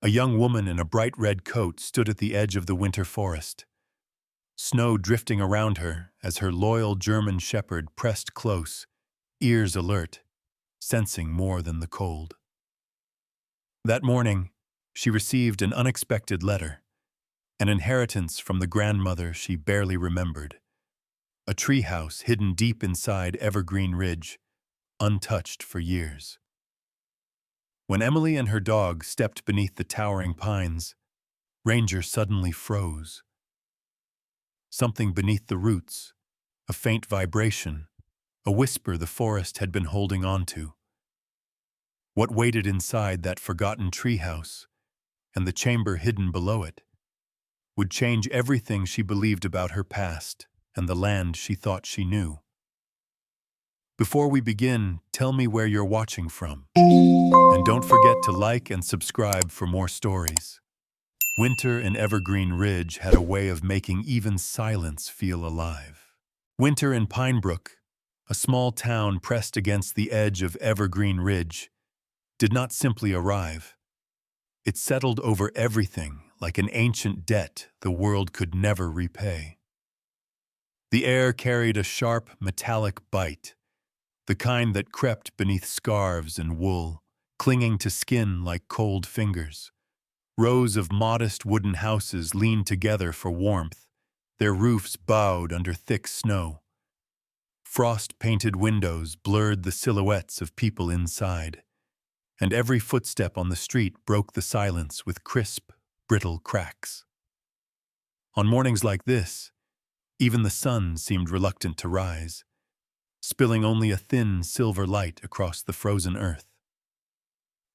A young woman in a bright red coat stood at the edge of the winter forest, snow drifting around her as her loyal German shepherd pressed close, ears alert, sensing more than the cold. That morning, she received an unexpected letter, an inheritance from the grandmother she barely remembered, a treehouse hidden deep inside Evergreen Ridge, untouched for years. When Emily and her dog stepped beneath the towering pines, Ranger suddenly froze. Something beneath the roots, a faint vibration, a whisper the forest had been holding on to. What waited inside that forgotten treehouse, and the chamber hidden below it, would change everything she believed about her past and the land she thought she knew. Before we begin, tell me where you're watching from. And don't forget to like and subscribe for more stories. Winter in Evergreen Ridge had a way of making even silence feel alive. Winter in Pinebrook, a small town pressed against the edge of Evergreen Ridge, did not simply arrive. It settled over everything like an ancient debt the world could never repay. The air carried a sharp, metallic bite, the kind that crept beneath scarves and wool, clinging to skin like cold fingers. Rows of modest wooden houses leaned together for warmth, their roofs bowed under thick snow. Frost-painted windows blurred the silhouettes of people inside, and every footstep on the street broke the silence with crisp, brittle cracks. On mornings like this, even the sun seemed reluctant to rise, spilling only a thin silver light across the frozen earth.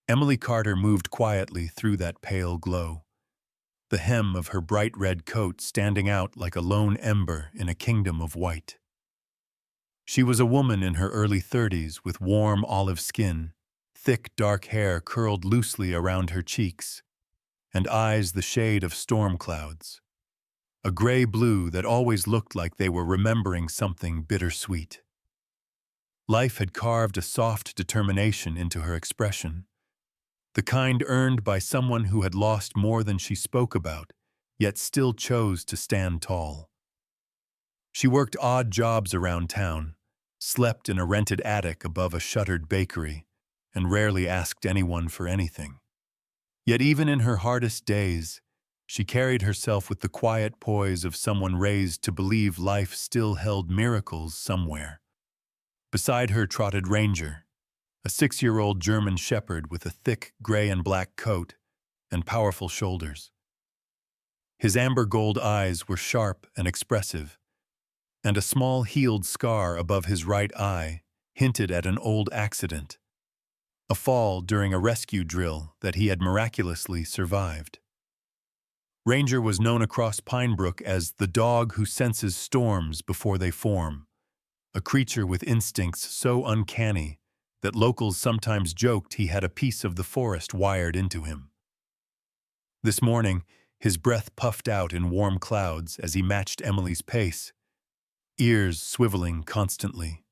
Emily Carter moved quietly through that pale glow, the hem of her bright red coat standing out like a lone ember in a kingdom of white. She was a woman in her early 30s with warm olive skin, thick dark hair curled loosely around her cheeks, and eyes the shade of storm clouds, a gray-blue that always looked like they were remembering something bittersweet. Life had carved a soft determination into her expression, the kind earned by someone who had lost more than she spoke about, yet still chose to stand tall. She worked odd jobs around town, slept in a rented attic above a shuttered bakery, and rarely asked anyone for anything. Yet even in her hardest days, she carried herself with the quiet poise of someone raised to believe life still held miracles somewhere. Beside her trotted Ranger, a 6-year-old German shepherd with a thick gray and black coat and powerful shoulders. His amber gold eyes were sharp and expressive, and a small healed scar above his right eye hinted at an old accident, a fall during a rescue drill that he had miraculously survived. Ranger was known across Pinebrook as the dog who senses storms before they form, a creature with instincts so uncanny that locals sometimes joked he had a piece of the forest wired into him. This morning, his breath puffed out in warm clouds as he matched Emily's pace, ears swiveling constantly.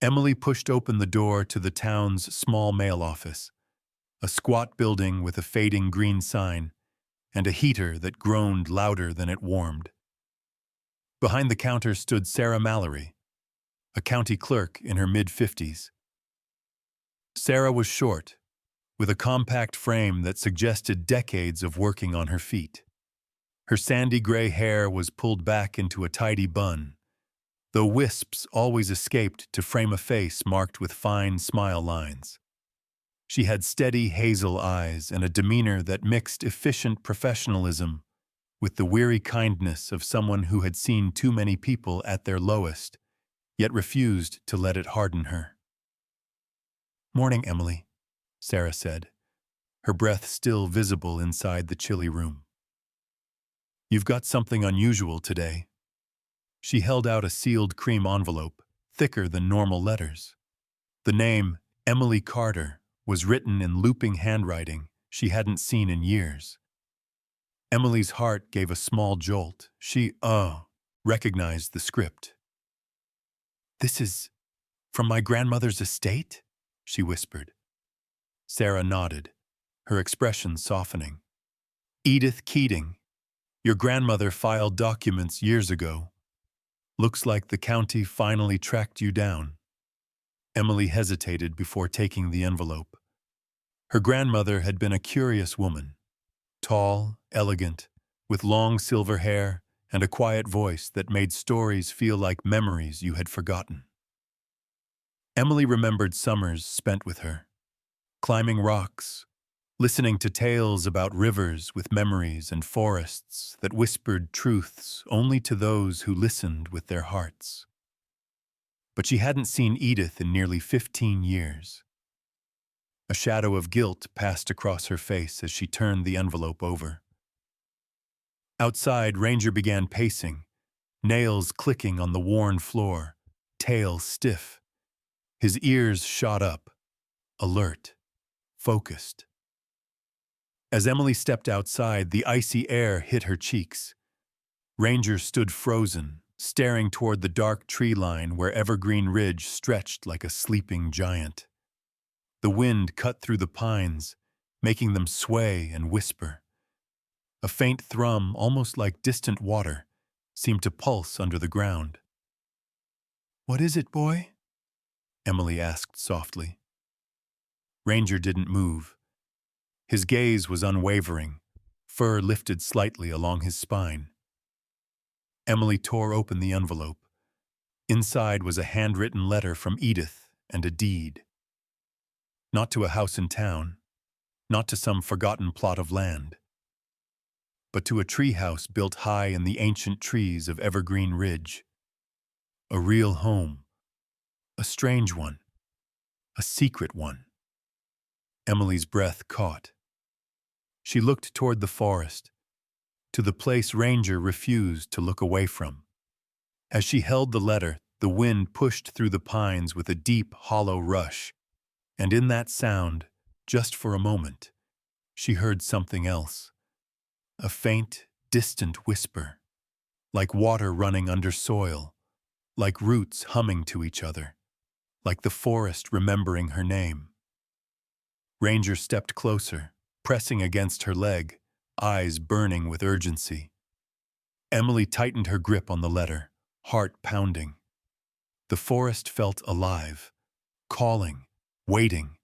Emily pushed open the door to the town's small mail office, a squat building with a fading green sign and a heater that groaned louder than it warmed. Behind the counter stood Sarah Mallory, a county clerk in her mid-50s. Sarah was short, with a compact frame that suggested decades of working on her feet. Her sandy gray hair was pulled back into a tidy bun, though wisps always escaped to frame a face marked with fine smile lines. She had steady hazel eyes and a demeanor that mixed efficient professionalism with the weary kindness of someone who had seen too many people at their lowest, yet refused to let it harden her. "Morning, Emily," Sarah said, her breath still visible inside the chilly room. "You've got something unusual today." She held out a sealed cream envelope, thicker than normal letters. The name, Emily Carter, was written in looping handwriting she hadn't seen in years. Emily's heart gave a small jolt. She, recognized the script. "This is from my grandmother's estate?" she whispered. Sarah nodded, her expression softening. Edith Keating, your grandmother filed documents years ago. Looks like the county finally tracked you down. Emily hesitated before taking the envelope. Her grandmother had been a curious woman. Tall, elegant, with long silver hair and a quiet voice that made stories feel like memories you had forgotten. Emily remembered summers spent with her, climbing rocks, listening to tales about rivers with memories and forests that whispered truths only to those who listened with their hearts. But she hadn't seen Edith in nearly 15 years. A shadow of guilt passed across her face as she turned the envelope over. Outside, Ranger began pacing, nails clicking on the worn floor, tail stiff. His ears shot up, alert, focused. As Emily stepped outside, the icy air hit her cheeks. Ranger stood frozen, staring toward the dark tree line where Evergreen Ridge stretched like a sleeping giant. The wind cut through the pines, making them sway and whisper. A faint thrum, almost like distant water, seemed to pulse under the ground. "What is it, boy?" Emily asked softly. Ranger didn't move. His gaze was unwavering, fur lifted slightly along his spine. Emily tore open the envelope. Inside was a handwritten letter from Edith and a deed. Not to a house in town, not to some forgotten plot of land, but to a treehouse built high in the ancient trees of Evergreen Ridge. A real home. A strange one. A secret one. Emily's breath caught. She looked toward the forest, to the place Ranger refused to look away from. As she held the letter, the wind pushed through the pines with a deep, hollow rush, and in that sound, just for a moment, she heard something else. A faint, distant whisper, like water running under soil, like roots humming to each other, like the forest remembering her name. Ranger stepped closer, pressing against her leg, eyes burning with urgency. Emily tightened her grip on the letter, heart pounding. The forest felt alive, calling, waiting,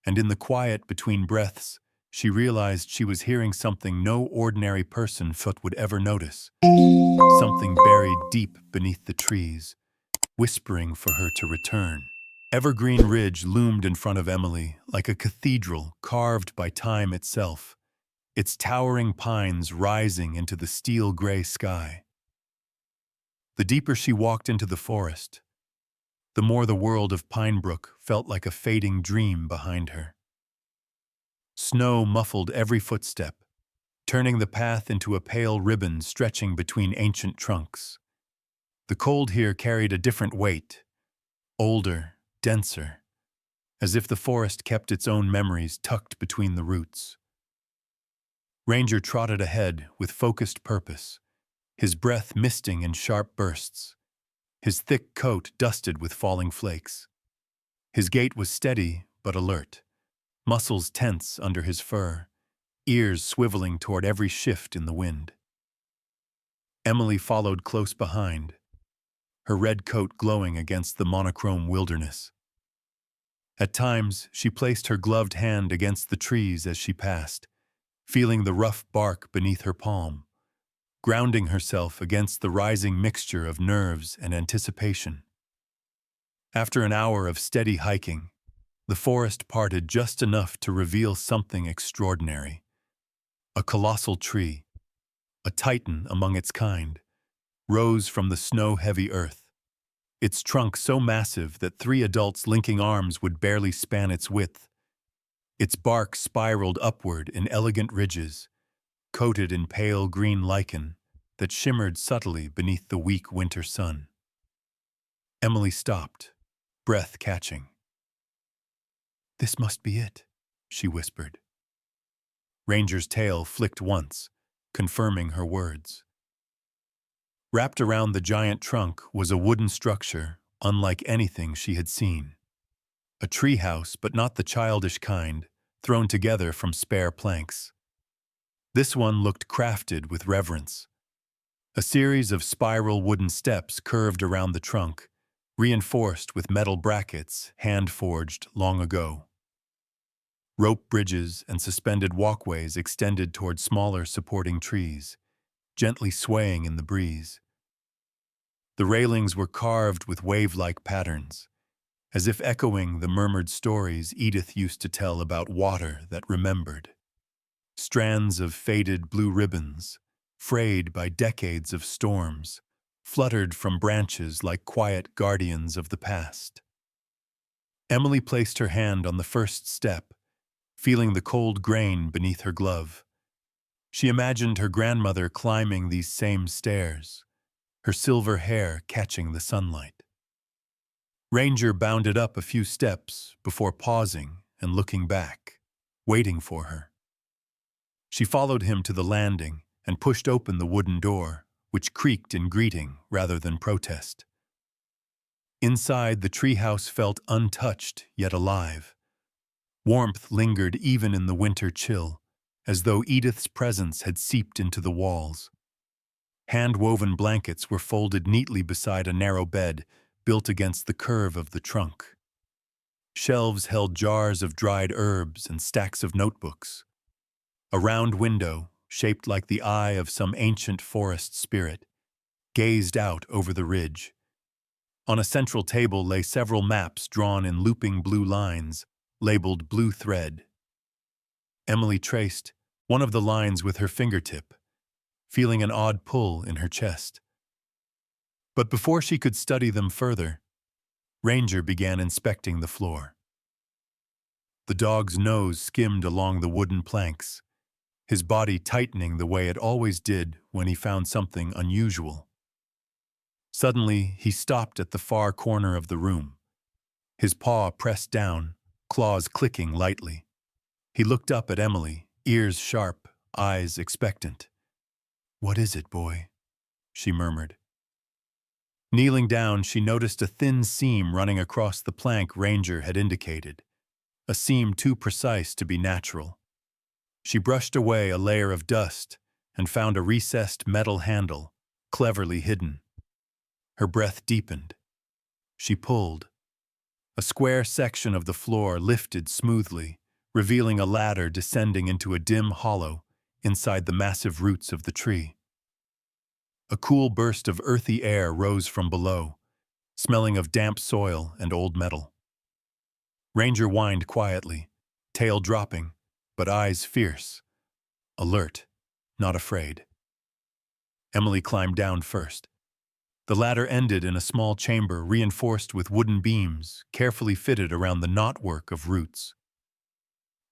and in the quiet between breaths, she realized she was hearing something no ordinary person foot would ever notice. Something buried deep beneath the trees, whispering for her to return. Evergreen Ridge loomed in front of Emily like a cathedral carved by time itself, its towering pines rising into the steel-gray sky. The deeper she walked into the forest, the more the world of Pinebrook felt like a fading dream behind her. Snow muffled every footstep, turning the path into a pale ribbon stretching between ancient trunks. The cold here carried a different weight, older, denser, as if the forest kept its own memories tucked between the roots. Ranger trotted ahead with focused purpose, his breath misting in sharp bursts, his thick coat dusted with falling flakes. His gait was steady but alert, muscles tense under his fur, ears swiveling toward every shift in the wind. Emily followed close behind, her red coat glowing against the monochrome wilderness. At times, she placed her gloved hand against the trees as she passed, feeling the rough bark beneath her palm, grounding herself against the rising mixture of nerves and anticipation. After an hour of steady hiking, the forest parted just enough to reveal something extraordinary. A colossal tree, a titan among its kind, rose from the snow-heavy earth, its trunk so massive that 3 adults linking arms would barely span its width. Its bark spiraled upward in elegant ridges, coated in pale green lichen that shimmered subtly beneath the weak winter sun. Emily stopped, breath catching. "This must be it," she whispered. Ranger's tail flicked once, confirming her words. Wrapped around the giant trunk was a wooden structure unlike anything she had seen. A treehouse, but not the childish kind, thrown together from spare planks. This one looked crafted with reverence. A series of spiral wooden steps curved around the trunk, reinforced with metal brackets hand-forged long ago. Rope bridges and suspended walkways extended toward smaller supporting trees, gently swaying in the breeze. The railings were carved with wave-like patterns, as if echoing the murmured stories Edith used to tell about water that remembered. Strands of faded blue ribbons, frayed by decades of storms, fluttered from branches like quiet guardians of the past. Emily placed her hand on the first step, feeling the cold grain beneath her glove. She imagined her grandmother climbing these same stairs, her silver hair catching the sunlight. Ranger bounded up a few steps before pausing and looking back, waiting for her. She followed him to the landing and pushed open the wooden door, which creaked in greeting rather than protest. Inside, the treehouse felt untouched yet alive. Warmth lingered even in the winter chill, as though Edith's presence had seeped into the walls. Hand-woven blankets were folded neatly beside a narrow bed built against the curve of the trunk. Shelves held jars of dried herbs and stacks of notebooks. A round window, shaped like the eye of some ancient forest spirit, gazed out over the ridge. On a central table lay several maps drawn in looping blue lines, labeled Blue Thread. Emily traced one of the lines with her fingertip, feeling an odd pull in her chest. But before she could study them further, Ranger began inspecting the floor. The dog's nose skimmed along the wooden planks, his body tightening the way it always did when he found something unusual. Suddenly, he stopped at the far corner of the room, his paw pressed down, claws clicking lightly. He looked up at Emily, ears sharp, eyes expectant. "What is it, boy?" she murmured. Kneeling down, she noticed a thin seam running across the plank Ranger had indicated, a seam too precise to be natural. She brushed away a layer of dust and found a recessed metal handle, cleverly hidden. Her breath deepened. She pulled. A square section of the floor lifted smoothly, revealing a ladder descending into a dim hollow inside the massive roots of the tree. A cool burst of earthy air rose from below, smelling of damp soil and old metal. Ranger whined quietly, tail dropping, but eyes fierce, alert, not afraid. Emily climbed down first. The ladder ended in a small chamber reinforced with wooden beams, carefully fitted around the knotwork of roots.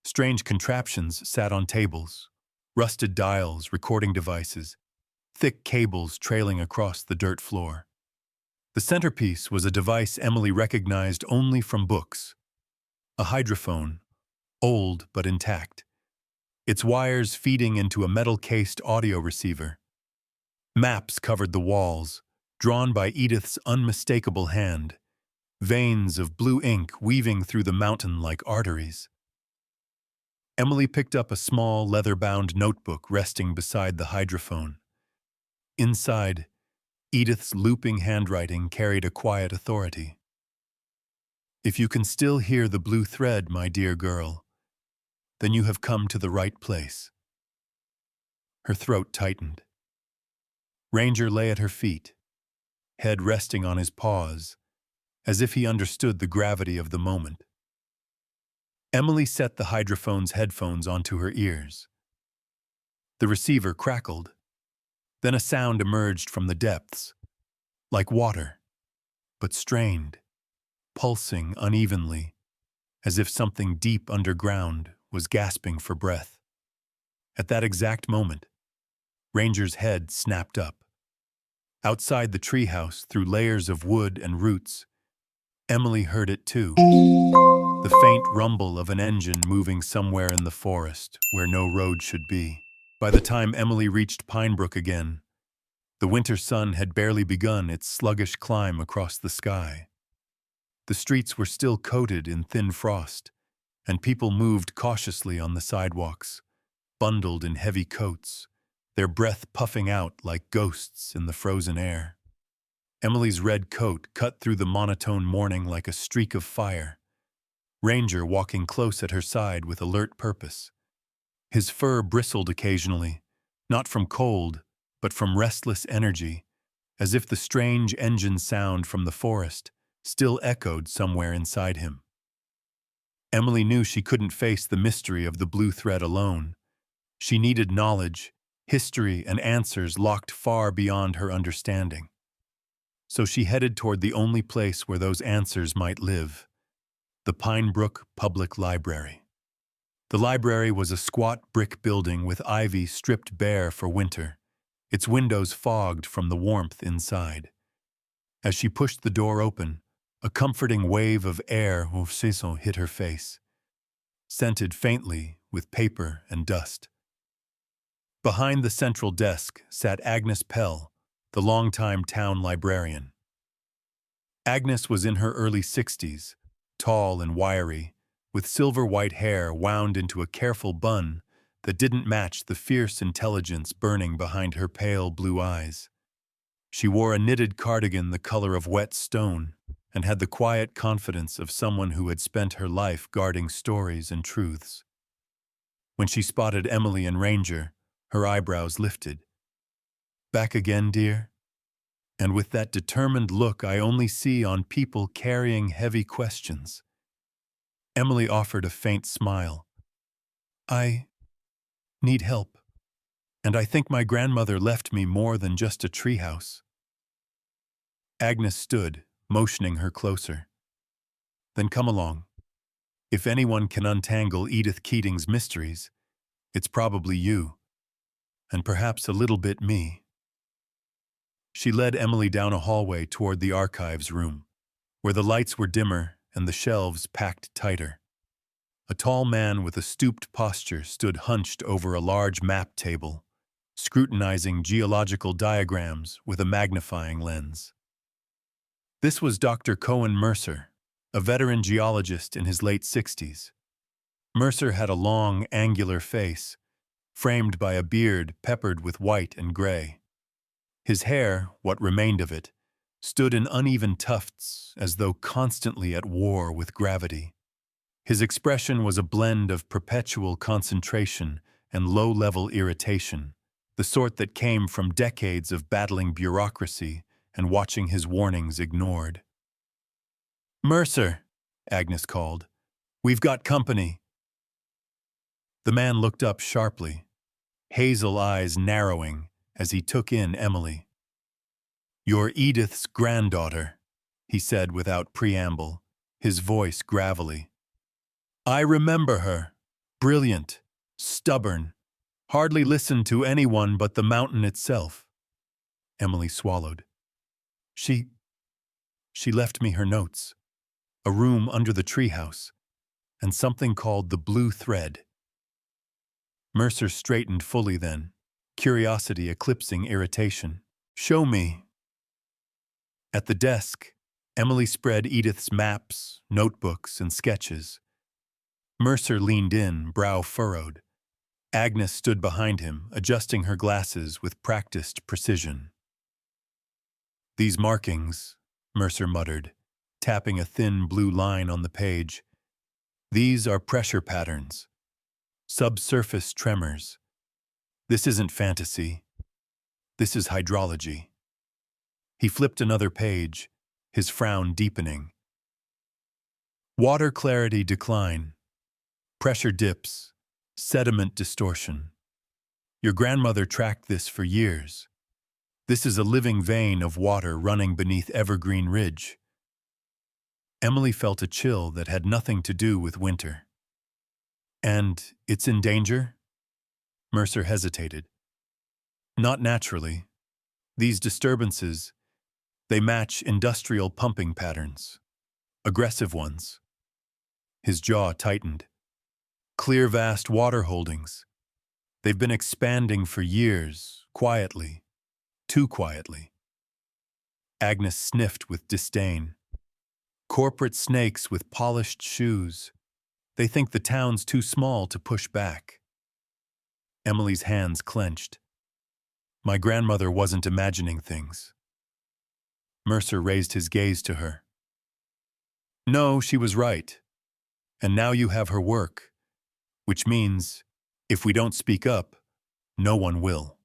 Strange contraptions sat on tables, rusted dials, recording devices, thick cables trailing across the dirt floor. The centerpiece was a device Emily recognized only from books, a hydrophone, old but intact, its wires feeding into a metal-cased audio receiver. Maps covered the walls, drawn by Edith's unmistakable hand, veins of blue ink weaving through the mountain like arteries. Emily picked up a small, leather-bound notebook resting beside the hydrophone. Inside, Edith's looping handwriting carried a quiet authority. "If you can still hear the blue thread, my dear girl, then you have come to the right place." Her throat tightened. Ranger lay at her feet, head resting on his paws, as if he understood the gravity of the moment. Emily set the hydrophone's headphones onto her ears. The receiver crackled. Then a sound emerged from the depths, like water, but strained, pulsing unevenly, as if something deep underground was gasping for breath. At that exact moment, Ranger's head snapped up. Outside the treehouse, through layers of wood and roots, Emily heard it too. The faint rumble of an engine moving somewhere in the forest where no road should be. By the time Emily reached Pinebrook again, the winter sun had barely begun its sluggish climb across the sky. The streets were still coated in thin frost, and people moved cautiously on the sidewalks, bundled in heavy coats, their breath puffing out like ghosts in the frozen air. Emily's red coat cut through the monotone morning like a streak of fire. Ranger walking close at her side with alert purpose. His fur bristled occasionally, not from cold, but from restless energy, as if the strange engine sound from the forest still echoed somewhere inside him. Emily knew she couldn't face the mystery of the blue thread alone. She needed knowledge, history, and answers locked far beyond her understanding. So she headed toward the only place where those answers might live, the Pine Brook Public Library. The library was a squat brick building with ivy stripped bare for winter, its windows fogged from the warmth inside. As she pushed the door open, a comforting wave of air au saison hit her face, scented faintly with paper and dust. Behind the central desk sat Agnes Pell, the longtime town librarian. Agnes was in her early 60s, tall and wiry, with silver-white hair wound into a careful bun that didn't match the fierce intelligence burning behind her pale blue eyes. She wore a knitted cardigan the color of wet stone and had the quiet confidence of someone who had spent her life guarding stories and truths. When she spotted Emily and Ranger, her eyebrows lifted. "Back again, dear?" And with that determined look I only see on people carrying heavy questions. Emily offered a faint smile. "I need help, and I think my grandmother left me more than just a treehouse." Agnes stood, motioning her closer. "Then come along. If anyone can untangle Edith Keating's mysteries, it's probably you, and perhaps a little bit me." She led Emily down a hallway toward the archives room, where the lights were dimmer and the shelves packed tighter. A tall man with a stooped posture stood hunched over a large map table, scrutinizing geological diagrams with a magnifying lens. This was Dr. Cohen Mercer, a veteran geologist in his late 60s. Mercer had a long, angular face, framed by a beard peppered with white and gray. His hair, what remained of it, stood in uneven tufts as though constantly at war with gravity. His expression was a blend of perpetual concentration and low-level irritation, the sort that came from decades of battling bureaucracy and watching his warnings ignored. "Mercer," Agnes called, "we've got company." The man looked up sharply, hazel eyes narrowing as he took in Emily. "You're Edith's granddaughter," he said without preamble, his voice gravelly. "I remember her. Brilliant, stubborn, hardly listened to anyone but the mountain itself." Emily swallowed. She left me her notes, a room under the treehouse, and something called the blue thread." Mercer straightened fully then, curiosity eclipsing irritation. "Show me." At the desk, Emily spread Edith's maps, notebooks, and sketches. Mercer leaned in, brow furrowed. Agnes stood behind him, adjusting her glasses with practiced precision. "These markings," Mercer muttered, tapping a thin blue line on the page. "These are pressure patterns. Subsurface tremors. This isn't fantasy. This is hydrology." He flipped another page, his frown deepening. "Water clarity decline. Pressure dips. Sediment distortion. Your grandmother tracked this for years. This is a living vein of water running beneath Evergreen Ridge." Emily felt a chill that had nothing to do with winter. "And it's in danger?" Mercer hesitated. "Not naturally. These disturbances, they match industrial pumping patterns. Aggressive ones." His jaw tightened. "Clear vast water holdings. They've been expanding for years, quietly. Too quietly." Agnes sniffed with disdain. "Corporate snakes with polished shoes. They think the town's too small to push back. Emily's hands clenched. My grandmother wasn't imagining things. Mercer raised his gaze to her. No, she was right. And now you have her work, which means, if we don't speak up, no one will.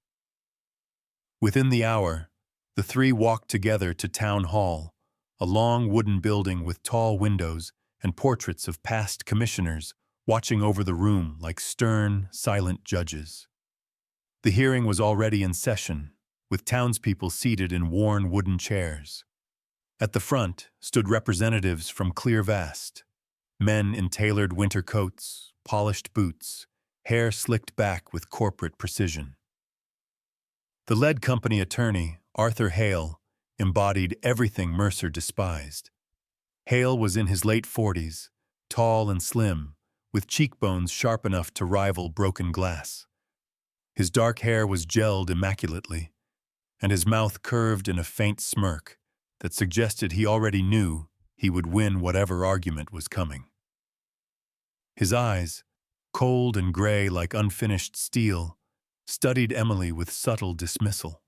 Within the hour, the three walked together to Town Hall, a long wooden building with tall windows and portraits of past commissioners watching over the room like stern, silent judges. The hearing was already in session, with townspeople seated in worn wooden chairs. At the front stood representatives from Clearvast, men in tailored winter coats, polished boots, hair slicked back with corporate precision. The lead company attorney, Arthur Hale, embodied everything Mercer despised. Hale was in his late 40s, tall and slim, with cheekbones sharp enough to rival broken glass. His dark hair was gelled immaculately, and his mouth curved in a faint smirk that suggested he already knew he would win whatever argument was coming. His eyes, cold and gray like unfinished steel, studied Emily with subtle dismissal.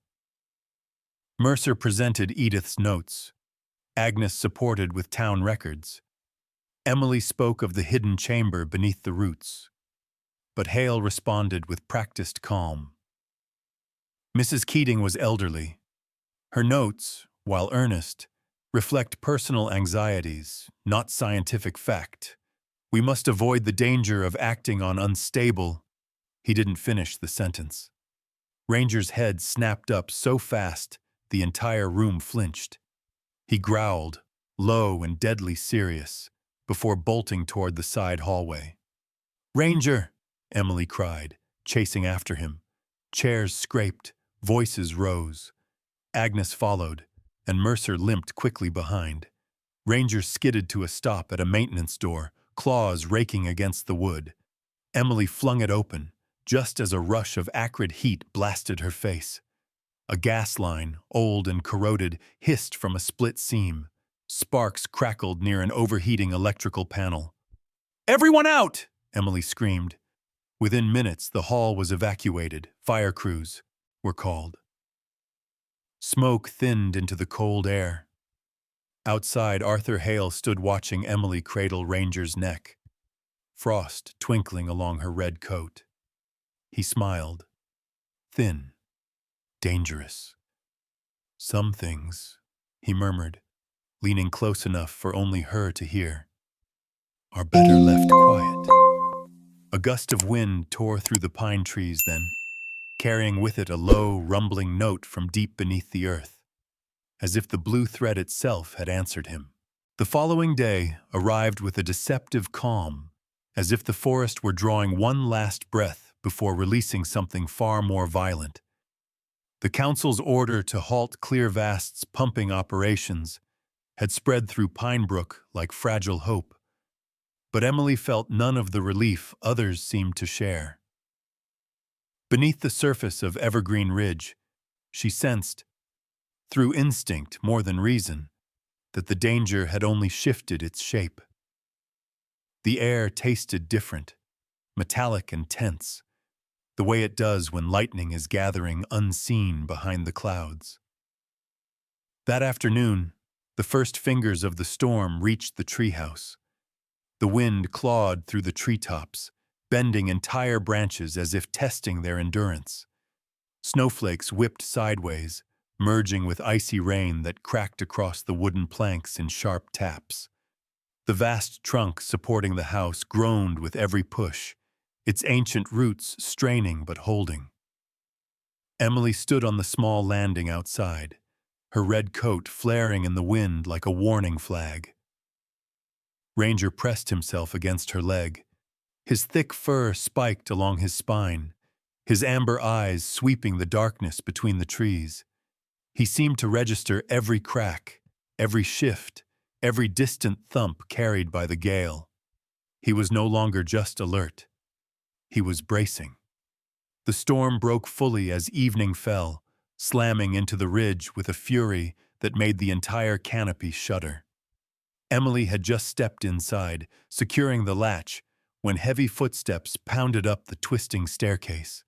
Mercer presented Edith's notes. Agnes supported with town records. Emily spoke of the hidden chamber beneath the roots. But Hale responded with practiced calm. Mrs. Keating was elderly. Her notes, while earnest, reflect personal anxieties, not scientific fact. We must avoid the danger of acting on unstable. He didn't finish the sentence. Ranger's head snapped up so fast the entire room flinched. He growled, low and deadly serious, before bolting toward the side hallway. "Ranger!" Emily cried, chasing after him. Chairs scraped, voices rose. Agnes followed, and Mercer limped quickly behind. Ranger skidded to a stop at a maintenance door, claws raking against the wood. Emily flung it open, just as a rush of acrid heat blasted her face. A gas line, old and corroded, hissed from a split seam. Sparks crackled near an overheating electrical panel. "Everyone out!" Emily screamed. Within minutes, the hall was evacuated. Fire crews were called. Smoke thinned into the cold air. Outside, Arthur Hale stood watching Emily cradle Ranger's neck, frost twinkling along her red coat. He smiled. Thin. Dangerous. "Some things," he murmured, leaning close enough for only her to hear, "are better left quiet." A gust of wind tore through the pine trees then, carrying with it a low, rumbling note from deep beneath the earth, as if the blue thread itself had answered him. The following day arrived with a deceptive calm, as if the forest were drawing one last breath before releasing something far more violent. The council's order to halt Clearvast's pumping operations had spread through Pinebrook like fragile hope, but Emily felt none of the relief others seemed to share. Beneath the surface of Evergreen Ridge, she sensed, through instinct more than reason, that the danger had only shifted its shape. The air tasted different, metallic and tense, the way it does when lightning is gathering unseen behind the clouds. That afternoon, the first fingers of the storm reached the treehouse. The wind clawed through the treetops, bending entire branches as if testing their endurance. Snowflakes whipped sideways, merging with icy rain that cracked across the wooden planks in sharp taps. The vast trunk supporting the house groaned with every push, its ancient roots straining but holding. Emily stood on the small landing outside, her red coat flaring in the wind like a warning flag. Ranger pressed himself against her leg. His thick fur spiked along his spine, his amber eyes sweeping the darkness between the trees. He seemed to register every crack, every shift, every distant thump carried by the gale. He was no longer just alert. He was bracing. The storm broke fully as evening fell, slamming into the ridge with a fury that made the entire canopy shudder. Emily had just stepped inside, securing the latch, when heavy footsteps pounded up the twisting staircase.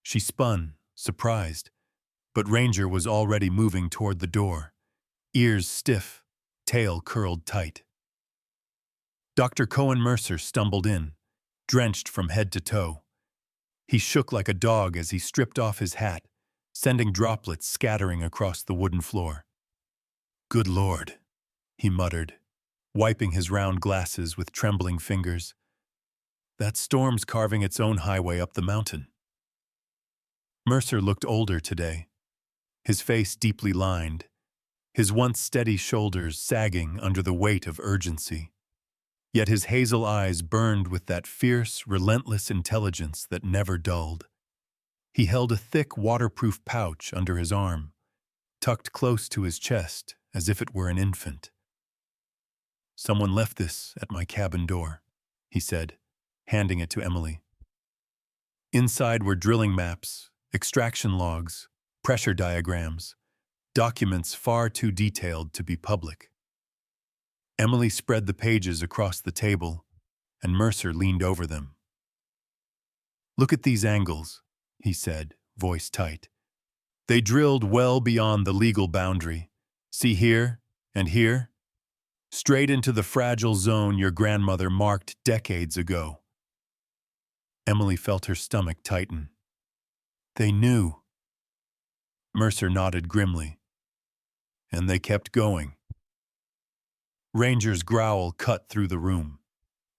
She spun, surprised, but Ranger was already moving toward the door, ears stiff, tail curled tight. Dr. Cohen Mercer stumbled in, drenched from head to toe. He shook like a dog as he stripped off his hat, sending droplets scattering across the wooden floor. "Good Lord," he muttered, wiping his round glasses with trembling fingers. "That storm's carving its own highway up the mountain." Mercer looked older today, his face deeply lined, his once steady shoulders sagging under the weight of urgency. Yet his hazel eyes burned with that fierce, relentless intelligence that never dulled. He held a thick, waterproof pouch under his arm, tucked close to his chest as if it were an infant. "Someone left this at my cabin door," he said, handing it to Emily. Inside were drilling maps, extraction logs, pressure diagrams, documents far too detailed to be public. Emily spread the pages across the table, and Mercer leaned over them. "Look at these angles," he said, voice tight. "They drilled well beyond the legal boundary. See here and here? Straight into the fragile zone your grandmother marked decades ago." Emily felt her stomach tighten. "They knew." Mercer nodded grimly. "And they kept going." Ranger's growl cut through the room.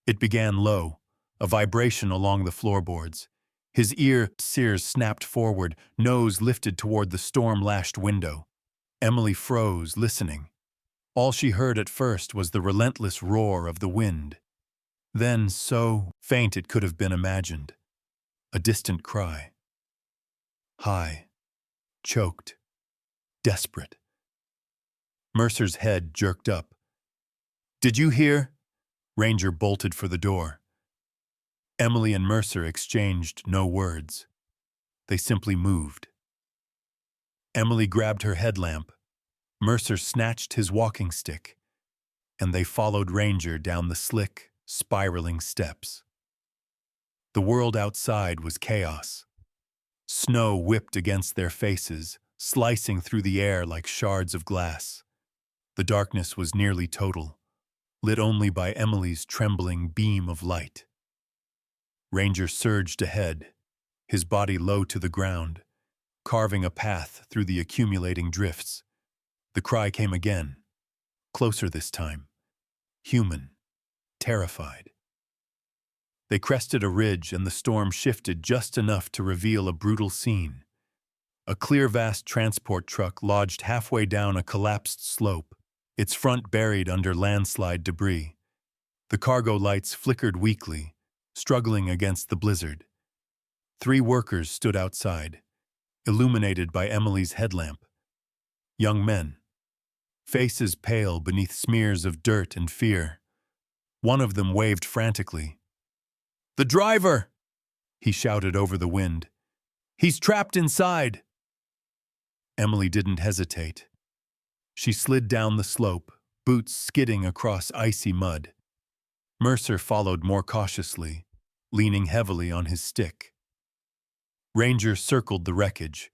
It began low, a vibration along the floorboards. His ear sears snapped forward, nose lifted toward the storm-lashed window. Emily froze, listening. All she heard at first was the relentless roar of the wind. Then, so faint it could have been imagined, a distant cry. High, choked, desperate. Mercer's head jerked up. "Did you hear?" Ranger bolted for the door. Emily and Mercer exchanged no words. They simply moved. Emily grabbed her headlamp. Mercer snatched his walking stick, and they followed Ranger down the slick, spiraling steps. The world outside was chaos. Snow whipped against their faces, slicing through the air like shards of glass. The darkness was nearly total, lit only by Emily's trembling beam of light. Ranger surged ahead, his body low to the ground, carving a path through the accumulating drifts. The cry came again, closer this time, human, terrified. They crested a ridge and the storm shifted just enough to reveal a brutal scene. A clear vast transport truck lodged halfway down a collapsed slope, its front buried under landslide debris. The cargo lights flickered weakly, struggling against the blizzard. 3 workers stood outside, illuminated by Emily's headlamp. Young men, faces pale beneath smears of dirt and fear. One of them waved frantically. "The driver!" he shouted over the wind. "He's trapped inside!" Emily didn't hesitate. She slid down the slope, boots skidding across icy mud. Mercer followed more cautiously, leaning heavily on his stick. Ranger circled the wreckage,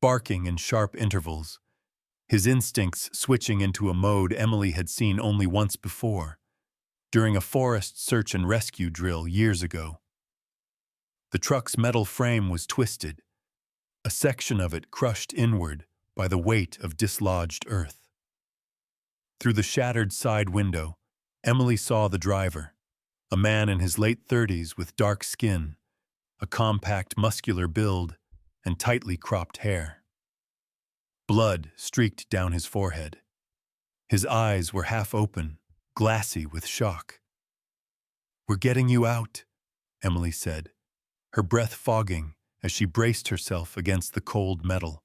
barking in sharp intervals, his instincts switching into a mode Emily had seen only once before, during a forest search and rescue drill years ago. The truck's metal frame was twisted, a section of it crushed inward by the weight of dislodged earth. Through the shattered side window, Emily saw the driver, a man in his late 30s with dark skin, a compact muscular build, and tightly cropped hair. Blood streaked down his forehead. His eyes were half open, glassy with shock. "We're getting you out," Emily said, her breath fogging as she braced herself against the cold metal.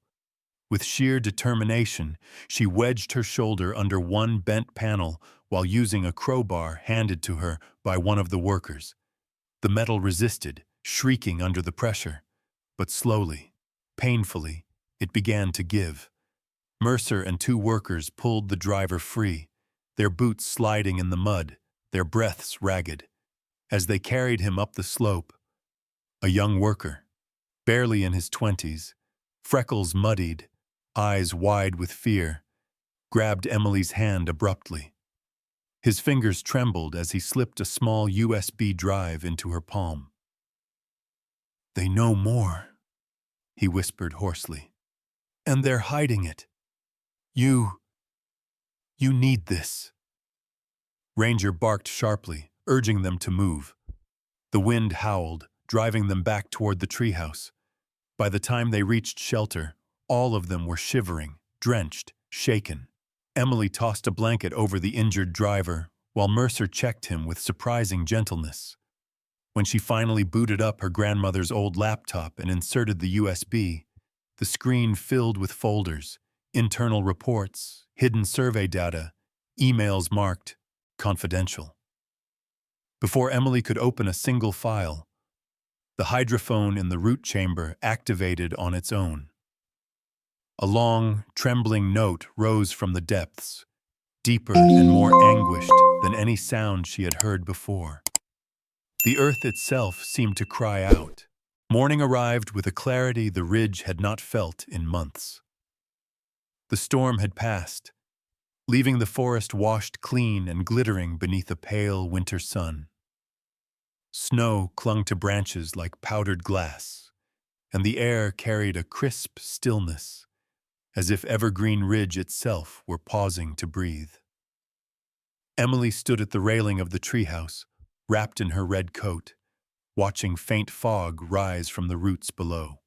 With sheer determination, she wedged her shoulder under one bent panel while using a crowbar handed to her by one of the workers. The metal resisted, shrieking under the pressure, but slowly, painfully, it began to give. Mercer and 2 workers pulled the driver free, their boots sliding in the mud, their breaths ragged. As they carried him up the slope, a young worker, barely in his 20s, freckles muddied, eyes wide with fear, grabbed Emily's hand abruptly. His fingers trembled as he slipped a small USB drive into her palm. "They know more," he whispered hoarsely. "And they're hiding it. You need this." Ranger barked sharply, urging them to move. The wind howled, driving them back toward the treehouse. By the time they reached shelter, all of them were shivering, drenched, shaken. Emily tossed a blanket over the injured driver, while Mercer checked him with surprising gentleness. When she finally booted up her grandmother's old laptop and inserted the USB, the screen filled with folders, internal reports, hidden survey data, emails marked confidential. Before Emily could open a single file, the hydrophone in the root chamber activated on its own. A long, trembling note rose from the depths, deeper and more anguished than any sound she had heard before. The earth itself seemed to cry out. Morning arrived with a clarity the ridge had not felt in months. The storm had passed, leaving the forest washed clean and glittering beneath a pale winter sun. Snow clung to branches like powdered glass, and the air carried a crisp stillness, as if Evergreen Ridge itself were pausing to breathe. Emily stood at the railing of the treehouse, wrapped in her red coat, watching faint fog rise from the roots below.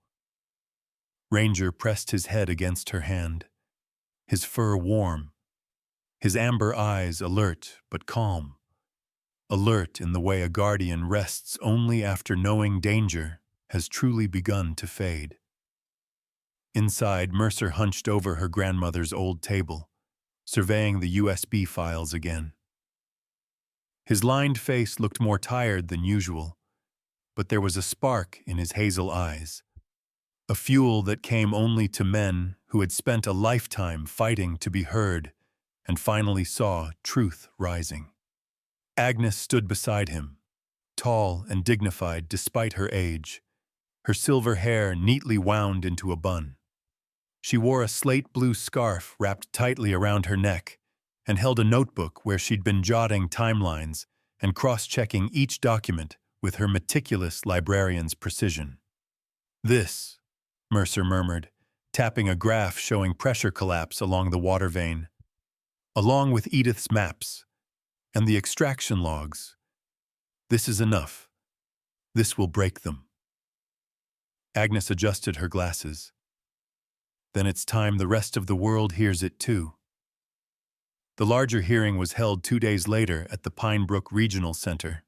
Ranger pressed his head against her hand, his fur warm, his amber eyes alert but calm, alert in the way a guardian rests only after knowing danger has truly begun to fade. Inside, Mercer hunched over her grandmother's old table, surveying the USB files again. His lined face looked more tired than usual, but there was a spark in his hazel eyes, a fuel that came only to men who had spent a lifetime fighting to be heard and finally saw truth rising. Agnes stood beside him, tall and dignified despite her age, her silver hair neatly wound into a bun. She wore a slate blue scarf wrapped tightly around her neck and held a notebook where she'd been jotting timelines and cross-checking each document with her meticulous librarian's precision. "This," Mercer murmured, tapping a graph showing pressure collapse along the water vein, "along with Edith's maps and the extraction logs. This is enough. This will break them." Agnes adjusted her glasses. "Then it's time the rest of the world hears it too." The larger hearing was held 2 days later at the Pine Brook Regional Center,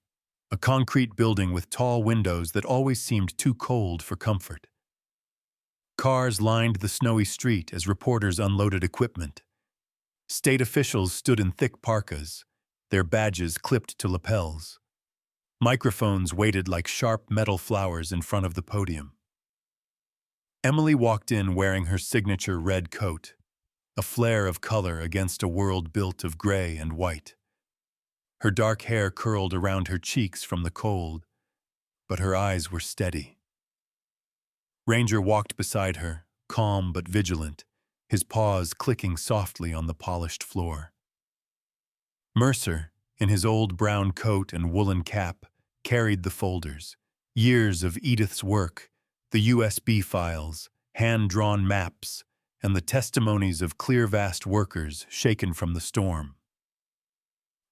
a concrete building with tall windows that always seemed too cold for comfort. Cars lined the snowy street as reporters unloaded equipment. State officials stood in thick parkas, their badges clipped to lapels. Microphones waited like sharp metal flowers in front of the podium. Emily walked in wearing her signature red coat, a flare of color against a world built of gray and white. Her dark hair curled around her cheeks from the cold, but her eyes were steady. Ranger walked beside her, calm but vigilant, his paws clicking softly on the polished floor. Mercer, in his old brown coat and woolen cap, carried the folders, years of Edith's work, the USB files, hand-drawn maps, and the testimonies of Clearvast workers shaken from the storm.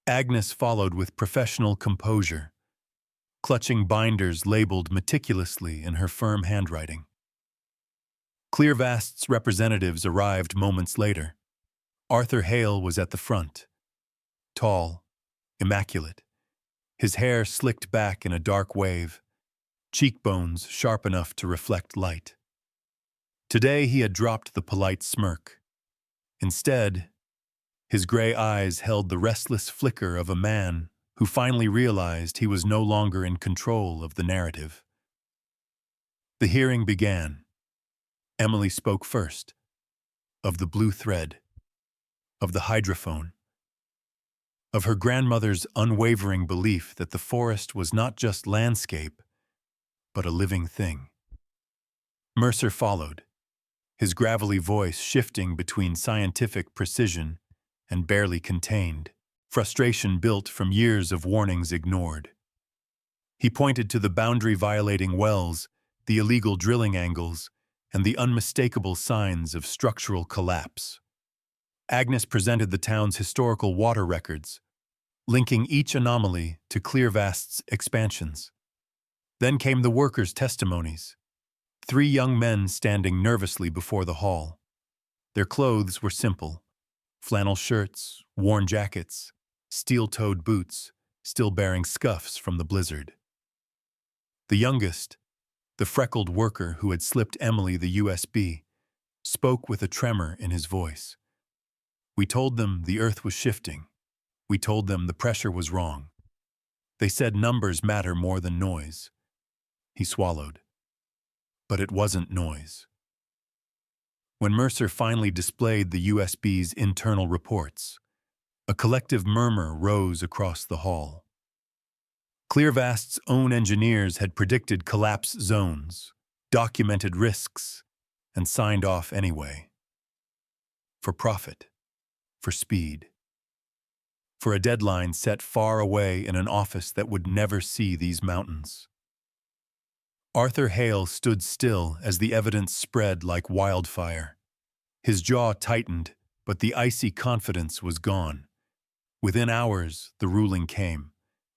Agnes followed with professional composure, clutching binders labeled meticulously in her firm handwriting. Clearvast's representatives arrived moments later. Arthur Hale was at the front, tall, immaculate, his hair slicked back in a dark wave, cheekbones sharp enough to reflect light. Today he had dropped the polite smirk. Instead, his gray eyes held the restless flicker of a man who finally realized he was no longer in control of the narrative. The hearing began. Emily spoke first, of the blue thread, of the hydrophone, of her grandmother's unwavering belief that the forest was not just landscape, but a living thing. Mercer followed, his gravelly voice shifting between scientific precision and barely contained, frustration built from years of warnings ignored. He pointed to the boundary-violating wells, the illegal drilling angles, and the unmistakable signs of structural collapse. Agnes presented the town's historical water records, linking each anomaly to Clearvast's expansions. Then came the workers' testimonies. 3 young men standing nervously before the hall. Their clothes were simple: flannel shirts, worn jackets, steel-toed boots, still bearing scuffs from the blizzard. The youngest, the freckled worker who had slipped Emily the USB, spoke with a tremor in his voice. "We told them the earth was shifting. We told them the pressure was wrong. They said numbers matter more than noise." He swallowed. But it wasn't noise. When Mercer finally displayed the USB's internal reports, a collective murmur rose across the hall. Clearvast's own engineers had predicted collapse zones, documented risks, and signed off anyway. For profit, for speed, for a deadline set far away in an office that would never see these mountains. Arthur Hale stood still as the evidence spread like wildfire. His jaw tightened, but the icy confidence was gone. Within hours, the ruling came.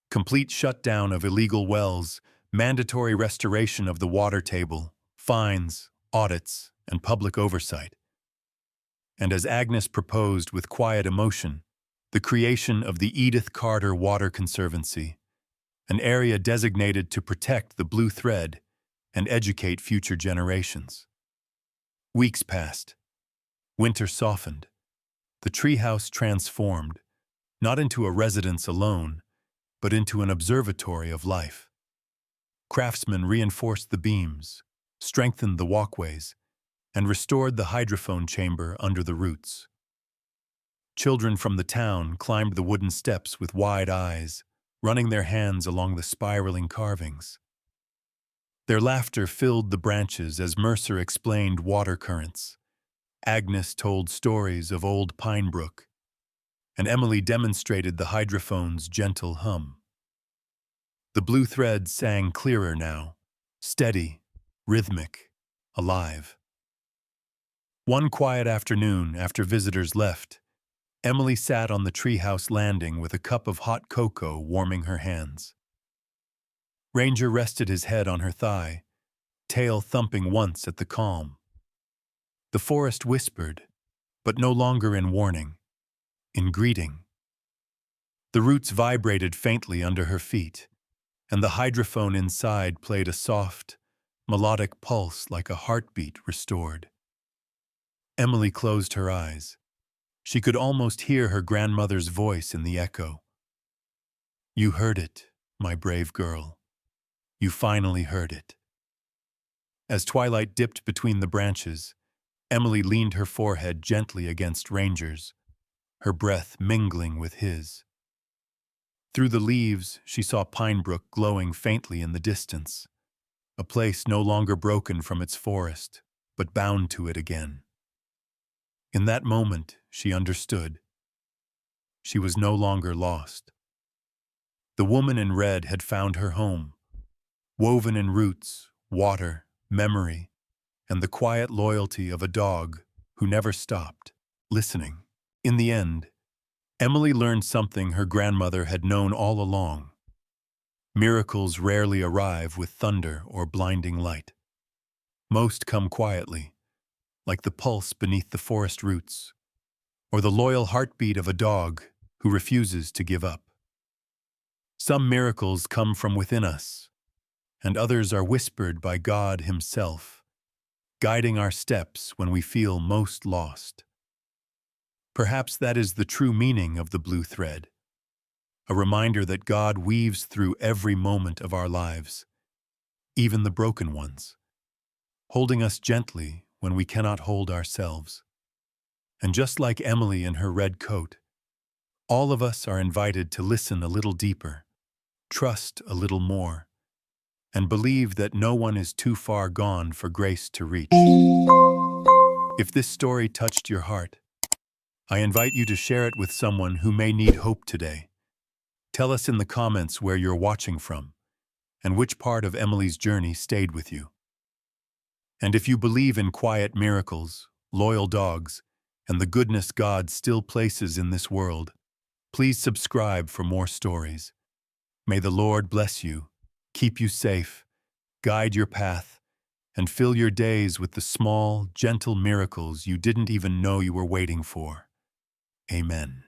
Complete shutdown of illegal wells, mandatory restoration of the water table, fines, audits, and public oversight. And as Agnes proposed with quiet emotion, the creation of the Edith Carter Water Conservancy, an area designated to protect the blue thread and educate future generations. Weeks passed. Winter softened. The treehouse transformed, not into a residence alone, but into an observatory of life. Craftsmen reinforced the beams, strengthened the walkways, and restored the hydrophone chamber under the roots. Children from the town climbed the wooden steps with wide eyes, running their hands along the spiraling carvings. Their laughter filled the branches as Mercer explained water currents. Agnes told stories of old Pine Brook, and Emily demonstrated the hydrophone's gentle hum. The blue thread sang clearer now, steady, rhythmic, alive. One quiet afternoon, after visitors left, Emily sat on the treehouse landing with a cup of hot cocoa warming her hands. Ranger rested his head on her thigh, tail thumping once at the calm. The forest whispered, but no longer in warning, in greeting. The roots vibrated faintly under her feet, and the hydrophone inside played a soft, melodic pulse like a heartbeat restored. Emily closed her eyes. She could almost hear her grandmother's voice in the echo. "You heard it, my brave girl. You finally heard it." As twilight dipped between the branches, Emily leaned her forehead gently against Ranger's, her breath mingling with his. Through the leaves, she saw Pine Brook glowing faintly in the distance, a place no longer broken from its forest, but bound to it again. In that moment, she understood. She was no longer lost. The woman in red had found her home, woven in roots, water, memory, and the quiet loyalty of a dog who never stopped, listening. In the end, Emily learned something her grandmother had known all along. Miracles rarely arrive with thunder or blinding light. Most come quietly, like the pulse beneath the forest roots, or the loyal heartbeat of a dog who refuses to give up. Some miracles come from within us, and others are whispered by God Himself, guiding our steps when we feel most lost. Perhaps that is the true meaning of the blue thread, a reminder that God weaves through every moment of our lives, even the broken ones, holding us gently when we cannot hold ourselves. And just like Emily in her red coat, All of us are invited to listen a little deeper, trust a little more, and believe that no one is too far gone for grace to reach. If this story touched your heart, I invite you to share it with someone who may need hope today. Tell us in the comments where you're watching from and which part of Emily's journey stayed with you. And if you believe in quiet miracles, loyal dogs, and the goodness God still places in this world, please subscribe for more stories. May the Lord bless you, keep you safe, guide your path, and fill your days with the small, gentle miracles you didn't even know you were waiting for. Amen.